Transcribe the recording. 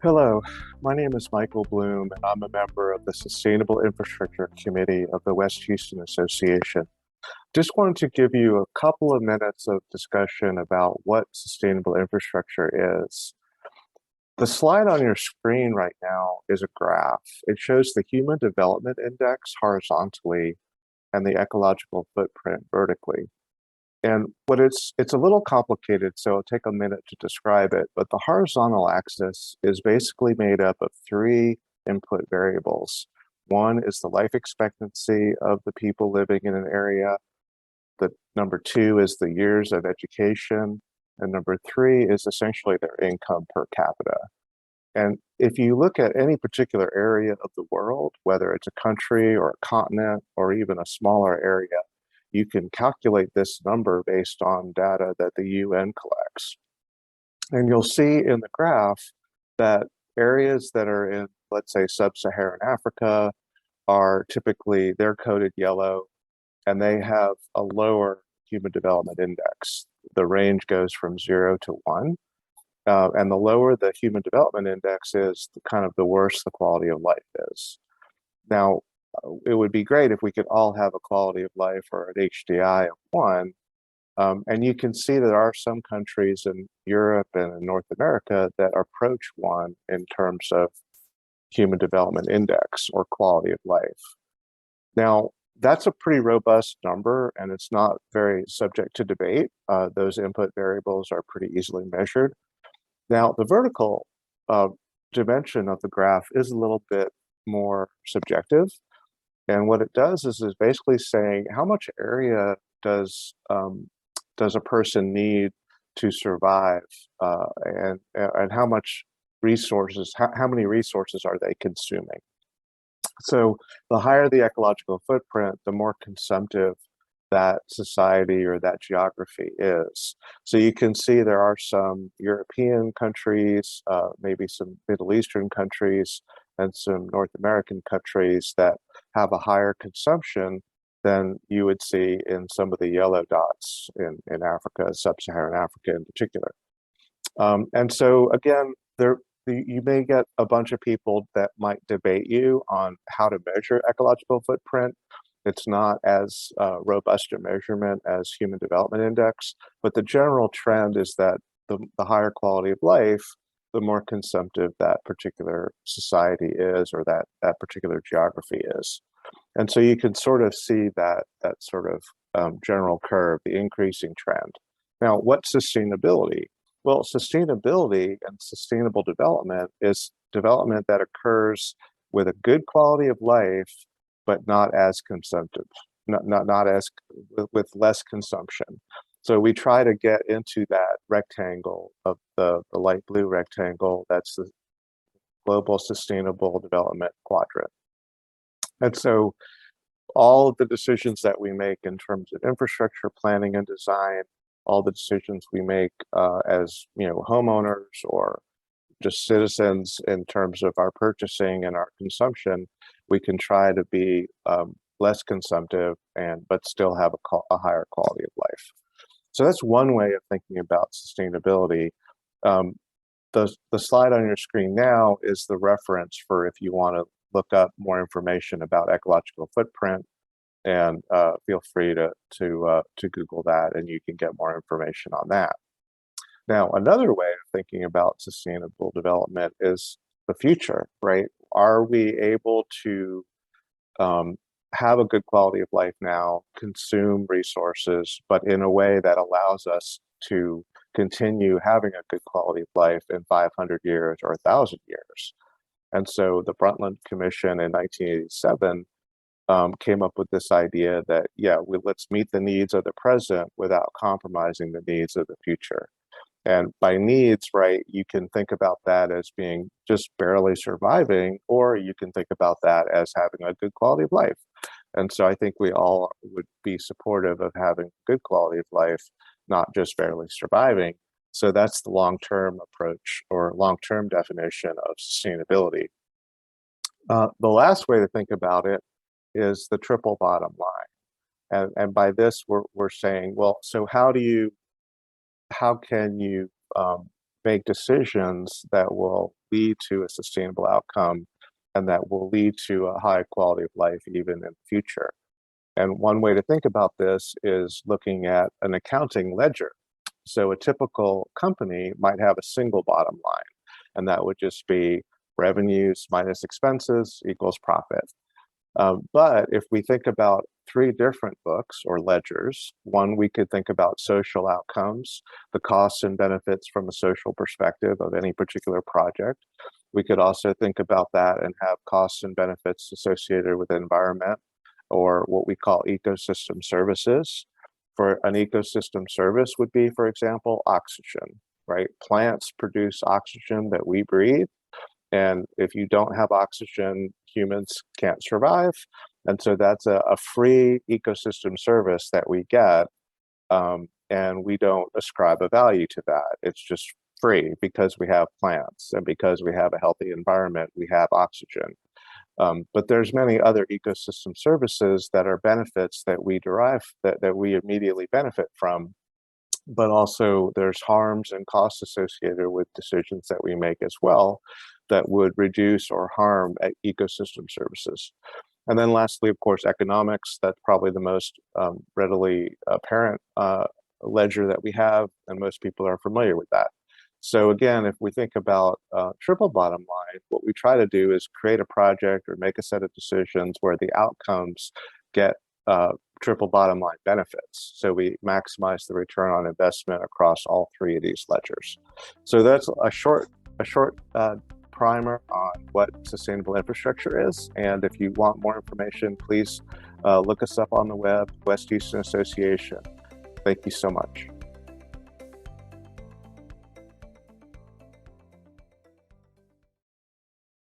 Hello, my name is Michael Bloom, and I'm a member of the Sustainable Infrastructure Committee of the West Houston Association. Just wanted to give you a couple of minutes of discussion about what sustainable infrastructure is. The slide on your screen right now is a graph. It shows the Human Development Index horizontally and the ecological footprint vertically. And it's a little complicated, so it'll take a minute to describe it, but the horizontal axis is basically made up of three input variables. One is the life expectancy of the people living in an area. The number two is the years of education. And number three is essentially their income per capita. And if you look at any particular area of the world, whether it's a country or a continent or even a smaller area, you can calculate this number based on data that the UN collects. And you'll see in the graph that areas that are in, let's say, sub-Saharan Africa are typically, they're coded yellow, and they have a lower human development index. The range goes from 0 to 1. And the lower the human development index is, the worse the quality of life is. Now, it would be great if we could all have a quality of life or an HDI of 1. And you can see there are some countries in Europe and in North America that approach 1 in terms of human development index or quality of life. Now, that's a pretty robust number, and it's not very subject to debate. Those input variables are pretty easily measured. Now, the vertical dimension of the graph is a little bit more subjective. And what it does is basically saying how much area does a person need to survive, and how much resources, how many resources are they consuming? So the higher the ecological footprint, the more consumptive that society or that geography is. So you can see there are some European countries, maybe some Middle Eastern countries, and some North American countries that have a higher consumption than you would see in some of the yellow dots in Africa, sub-Saharan Africa in particular. And so again, you may get a bunch of people that might debate you on how to measure ecological footprint. It's not as robust a measurement as human development index, but the general trend is that the higher quality of life, the more consumptive that particular society is, or that particular geography is. And so you can sort of see that sort of general curve, the increasing trend. Now, what's sustainability? Well, sustainability and sustainable development is development that occurs with a good quality of life, but not as consumptive, not as with less consumption. So we try to get into that rectangle of the light blue rectangle. That's the global sustainable development quadrant. And so all of the decisions that we make in terms of infrastructure planning and design, all the decisions we make as homeowners or just citizens in terms of our purchasing and our consumption, we can try to be less consumptive but still have a higher quality of life. So that's one way of thinking about sustainability. The slide on your screen now is the reference for if you want to look up more information about ecological footprint, and feel free to Google that, and you can get more information on that. Now, another way of thinking about sustainable development is the future, right? Are we able to have a good quality of life now, consume resources, but in a way that allows us to continue having a good quality of life in 500 years or 1,000 years? And so the Brundtland Commission in 1987 came up with this idea that, let's meet the needs of the present without compromising the needs of the future. And by needs, right, you can think about that as being just barely surviving, or you can think about that as having a good quality of life. And so I think we all would be supportive of having good quality of life, not just barely surviving. So that's the long-term approach or long-term definition of sustainability. The last way to think about it is the triple bottom line. And by this, we're saying, well, so how can you make decisions that will lead to a sustainable outcome and that will lead to a high quality of life even in the future. And one way to think about this is looking at an accounting ledger. So a typical company might have a single bottom line, and that would just be revenues minus expenses equals profit. But if we think about three different books or ledgers, one, we could think about social outcomes, the costs and benefits from a social perspective of any particular project. We could also think about that and have costs and benefits associated with the environment, or what we call ecosystem services. For an ecosystem service would be, for example, oxygen, right? Plants produce oxygen that we breathe. And if you don't have oxygen, humans can't survive. And so that's a free ecosystem service that we get. And we don't ascribe a value to that. It's just free because we have plants and because we have a healthy environment, we have oxygen. But there's many other ecosystem services that are benefits that we derive, that we immediately benefit from. But also there's harms and costs associated with decisions that we make as well that would reduce or harm ecosystem services. And then lastly, of course, economics. That's probably the most readily apparent ledger that we have, and most people are familiar with that. So again, if we think about triple bottom line, what we try to do is create a project or make a set of decisions where the outcomes get triple bottom line benefits. So we maximize the return on investment across all three of these ledgers. So that's a short primer on what sustainable infrastructure is. And if you want more information, please look us up on the web, West Houston Association. Thank you so much.